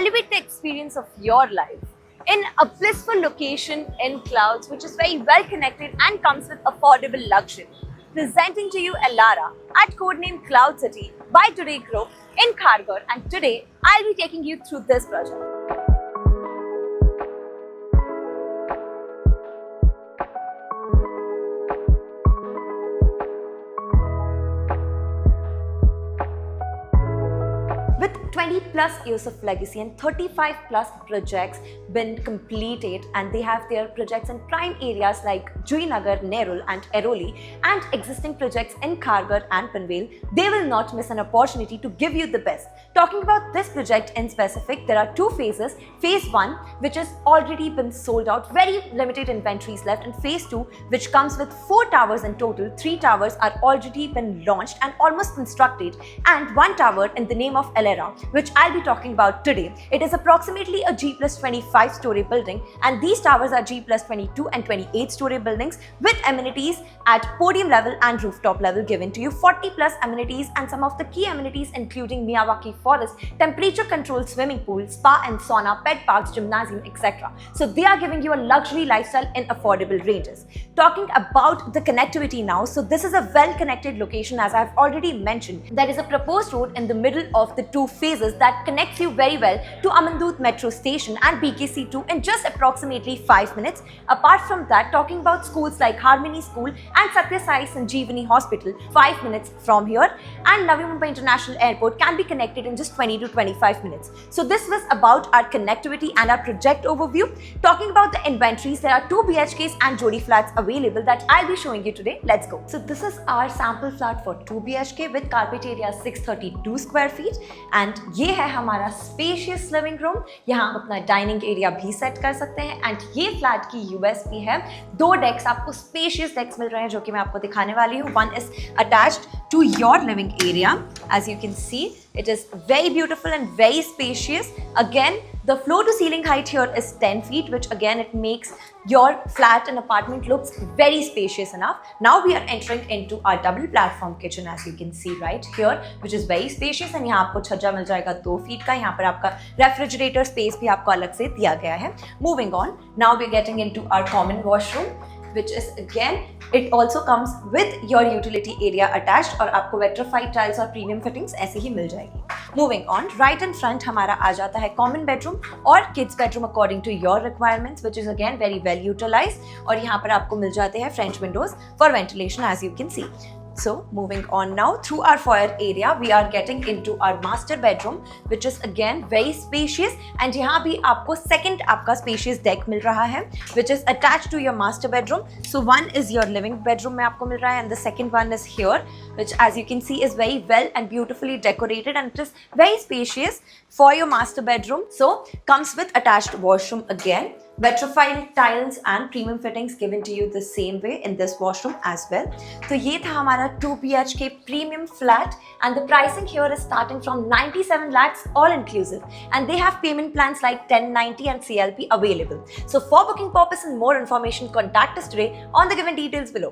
elevate the experience of your life in a blissful location in Clouds, which is very well connected and comes with affordable luxury. Presenting to you Elara at codename Cloud City by Today Group in Kharghar, and today I'll be taking you through this project. With 20 plus years of legacy and 35 plus projects been completed, and they have their projects in prime areas like Juinagar, Nerul and Airoli, and existing projects in Kharghar and Panvel, they will not miss an opportunity to give you the best. Talking about this project in specific, there are two phases. Phase 1, which has already been sold out, very limited inventories left, and phase 2, which comes with 4 towers in total. 3 towers are already been launched and almost constructed, and 1 tower in the name of Elara, which I'll be talking about today. It is approximately a G plus 25 story building, and these towers are G plus 22 and 28 story buildings with amenities at podium level and rooftop level given to you. 40 plus amenities, and some of the key amenities including Miyawaki forest, temperature controlled swimming pool, spa and sauna, pet parks, gymnasium, etc. So they are giving you a luxury lifestyle in affordable ranges. Talking about the connectivity now, so this is a well connected location. As I've already mentioned, there is a proposed road in the middle of the two phases that connects you very well to Amandut metro station and BKC2 in just approximately 5 minutes. Apart from that, talking about schools like Harmony School and Satya Sai Sanjeevani Hospital, 5 minutes from here, and Navi Mumbai International Airport can be connected in just 20 to 25 minutes. So this was about our connectivity and our project overview. Talking about the inventories, there are 2 BHKs and Jodi flats available that I'll be showing you today. Let's go. So this is our sample flat for 2 BHK with carpet area 632 square feet, and ये है हमारा spacious living room. यहाँ आप अपना dining area भी set कर सकते हैं. एंड ये फ्लैट की यूएसपी है 2 डेक्स, आपको स्पेशियस डेक्स मिल रहे हैं जो कि मैं आपको दिखाने वाली हूँ. One is attached to your living area. As you can see, it is very beautiful and very spacious. Again, the floor to ceiling height here is 10 feet, which again it makes your flat and apartment looks very spacious enough. Now we are entering into our double platform kitchen, as you can see right here, which is very spacious. and यहाँ आपको छज्जा मिल जाएगा 2 feet का. यहाँ पर आपका refrigerator space भी आपको अलग से दिया गया है. Moving on, now we are getting into our common washroom, which is again, it also comes with your utility area attached, और आपको vitrified tiles और premium fittings ऐसे ही मिल जाएगी. Moving on, right in front हमारा आ जाता है common bedroom और kids bedroom according to your requirements, which is again very well utilized. और यहाँ पर आपको मिल जाते हैं French windows for ventilation, as you can see. So moving on now, through our foyer area we are getting into our master bedroom, which is again very spacious, and यहाँ भी आपको second आपका spacious deck मिल रहा है, which is attached to your master bedroom. So one is your living bedroom में आपको मिल रहा है, and the second one is here, which as you can see is very well and beautifully decorated, and it is very spacious for your master bedroom. So comes with attached washroom again, vitrified tiles and premium fittings given to you the same way in this washroom as well. तो ये था हमारा 2 BHK premium flat, and the pricing here is starting from 97 lakhs all inclusive, and they have payment plans like 1090 and CLP available. So for booking purpose and more information, contact us today on the given details below.